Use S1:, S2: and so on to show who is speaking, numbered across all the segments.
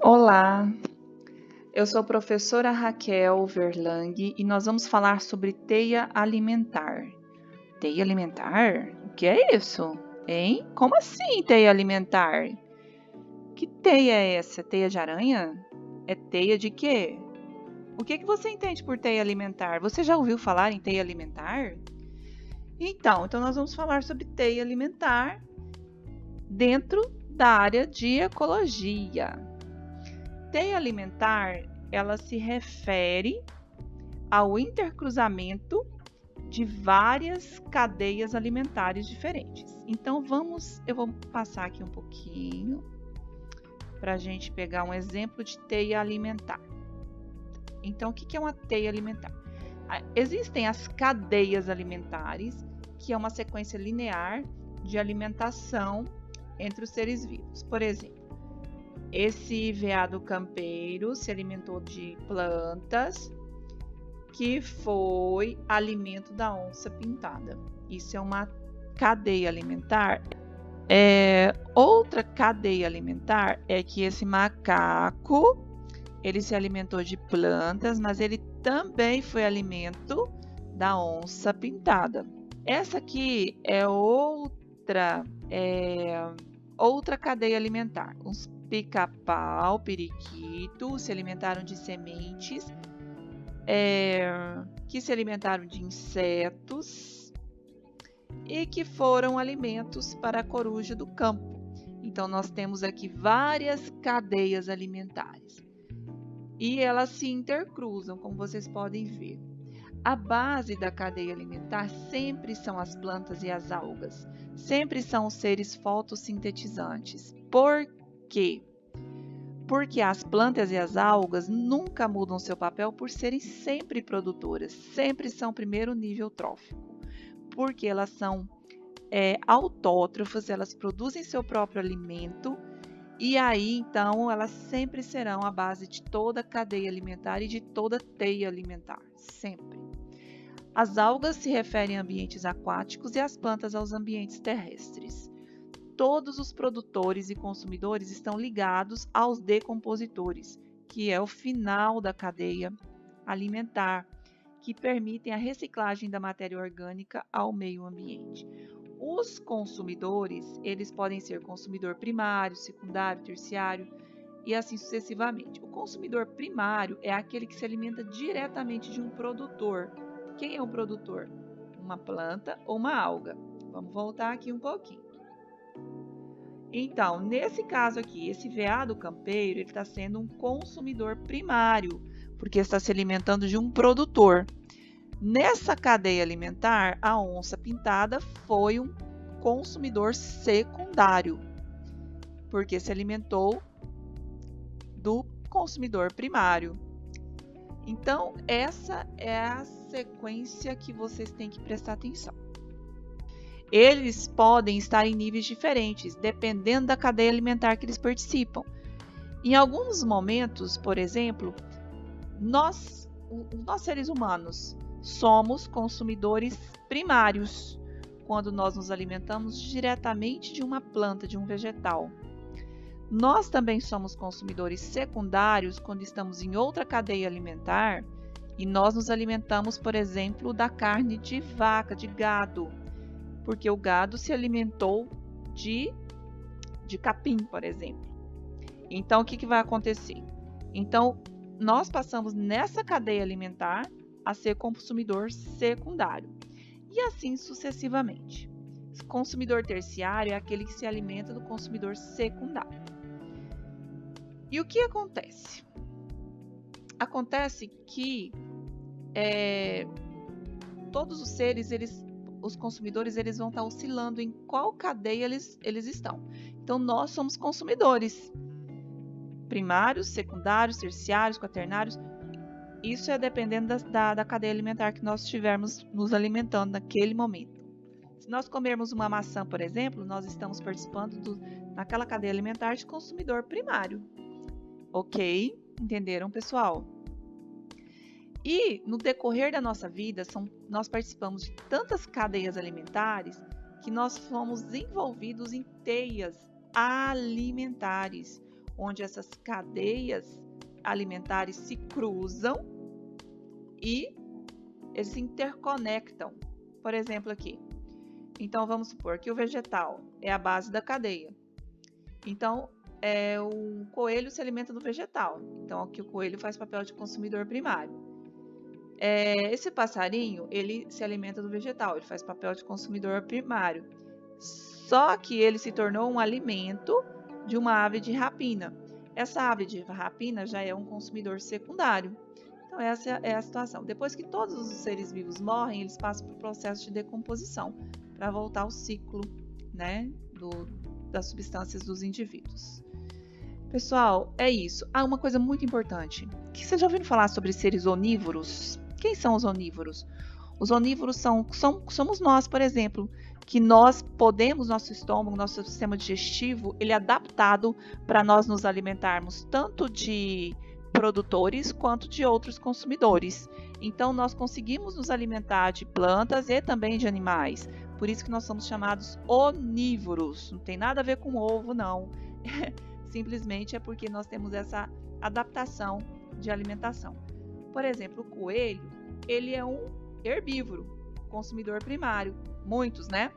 S1: Olá, eu sou a professora Raquel Verlang e nós vamos falar sobre teia alimentar. Teia alimentar? O que é isso? Hein? Como assim teia alimentar? Que teia é essa? Teia de aranha? É teia de quê? O que você entende por teia alimentar? Você já ouviu falar em teia alimentar? Então nós vamos falar sobre teia alimentar dentro da área de ecologia. Teia alimentar, ela se refere ao intercruzamento de várias cadeias alimentares diferentes. Então eu vou passar aqui um pouquinho para a gente pegar um exemplo de teia alimentar. Então, o que é uma teia alimentar? Existem as cadeias alimentares, que é uma sequência linear de alimentação entre os seres vivos. Por exemplo, esse veado campeiro se alimentou de plantas, que foi alimento da onça pintada. Isso é uma cadeia alimentar. Outra cadeia alimentar é que esse macaco, ele se alimentou de plantas, mas ele também foi alimento da onça pintada. Essa aqui é outra cadeia alimentar. Os pica-pau, periquito, se alimentaram de sementes, que se alimentaram de insetos e que foram alimentos para a coruja do campo. Então, nós temos aqui várias cadeias alimentares e elas se intercruzam, como vocês podem ver. A base da cadeia alimentar sempre são as plantas e as algas, sempre são os seres fotossintetizantes. Por quê? Porque as plantas e as algas nunca mudam seu papel por serem sempre produtoras, sempre são primeiro nível trófico, porque elas são autótrofas, elas produzem seu próprio alimento e aí então elas sempre serão a base de toda a cadeia alimentar e de toda a teia alimentar, sempre. As algas se referem a ambientes aquáticos e as plantas aos ambientes terrestres. Todos os produtores e consumidores estão ligados aos decompositores, que é o final da cadeia alimentar, que permitem a reciclagem da matéria orgânica ao meio ambiente. Os consumidores, eles podem ser consumidor primário, secundário, terciário e assim sucessivamente. O consumidor primário é aquele que se alimenta diretamente de um produtor. Quem é o produtor? Uma planta ou uma alga. Vamos voltar aqui um pouquinho. Então, nesse caso aqui, esse veado campeiro, ele está sendo um consumidor primário, porque está se alimentando de um produtor. Nessa cadeia alimentar, a onça pintada foi um consumidor secundário, porque se alimentou do consumidor primário. Então, essa é a sequência que vocês têm que prestar atenção. Eles podem estar em níveis diferentes, dependendo da cadeia alimentar que eles participam. Em alguns momentos, por exemplo, nós seres humanos, somos consumidores primários, quando nós nos alimentamos diretamente de uma planta, de um vegetal. Nós também somos consumidores secundários quando estamos em outra cadeia alimentar e nós nos alimentamos, por exemplo, da carne de vaca, de gado, porque o gado se alimentou de capim, por exemplo. Então, o que vai acontecer? Então, nós passamos nessa cadeia alimentar a ser consumidor secundário e assim sucessivamente. O consumidor terciário é aquele que se alimenta do consumidor secundário. E o que acontece? Acontece que todos os seres, os consumidores, eles vão estar oscilando em qual cadeia eles estão. Então, nós somos consumidores primários, secundários, terciários, quaternários. Isso é dependendo da cadeia alimentar que nós estivermos nos alimentando naquele momento. Se nós comermos uma maçã, por exemplo, nós estamos participando naquela cadeia alimentar de consumidor primário. Ok? Entenderam, pessoal? E no decorrer da nossa vida, nós participamos de tantas cadeias alimentares que nós fomos envolvidos em teias alimentares, onde essas cadeias alimentares se cruzam e eles se interconectam. Por exemplo, aqui. Então, vamos supor que o vegetal é a base da cadeia. Então, o coelho se alimenta do vegetal. Então, aqui o coelho faz papel de consumidor primário. Esse passarinho, ele se alimenta do vegetal, ele faz papel de consumidor primário. Só que ele se tornou um alimento de uma ave de rapina. Essa ave de rapina já é um consumidor secundário. Então, essa é a situação. Depois que todos os seres vivos morrem, eles passam por processo de decomposição para voltar ao ciclo, né, das substâncias dos indivíduos. Pessoal, é isso. Uma coisa muito importante. Vocês já ouviram falar sobre seres onívoros? Quem são os onívoros? Os onívoros somos nós, por exemplo, que nós podemos, nosso estômago, nosso sistema digestivo, ele é adaptado para nós nos alimentarmos tanto de produtores quanto de outros consumidores. Então, nós conseguimos nos alimentar de plantas e também de animais. Por isso que nós somos chamados onívoros. Não tem nada a ver com ovo, não. Simplesmente é porque nós temos essa adaptação de alimentação. Por exemplo, o coelho, ele é um herbívoro, consumidor primário. Muitos, né?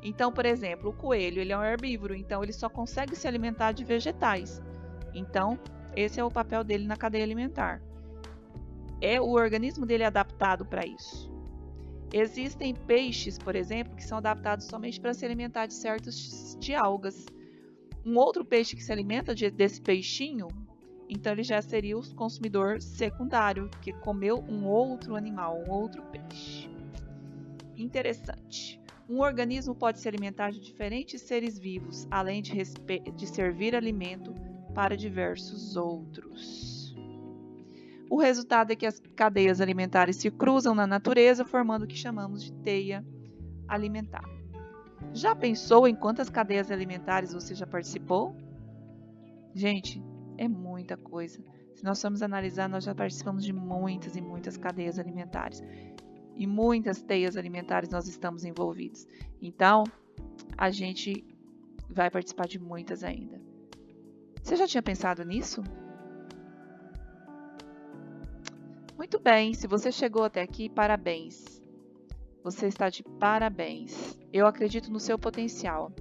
S1: Então, por exemplo, o coelho, ele é um herbívoro, então ele só consegue se alimentar de vegetais. Então, esse é o papel dele na cadeia alimentar. O organismo dele é adaptado para isso. Existem peixes, por exemplo, que são adaptados somente para se alimentar de certos de algas. Um outro peixe que se alimenta desse peixinho, então ele já seria o consumidor secundário, que comeu um outro animal, um outro peixe. Interessante. Um organismo pode se alimentar de diferentes seres vivos, além de servir alimento para diversos outros. O resultado é que as cadeias alimentares se cruzam na natureza, formando o que chamamos de teia alimentar. Já pensou em quantas cadeias alimentares você já participou? Gente, é muita coisa. Se nós formos analisar, nós já participamos de muitas e muitas cadeias alimentares. E muitas teias alimentares nós estamos envolvidos. Então, a gente vai participar de muitas ainda. Você já tinha pensado nisso? Muito bem, se você chegou até aqui, parabéns. Você está de parabéns. Eu acredito no seu potencial.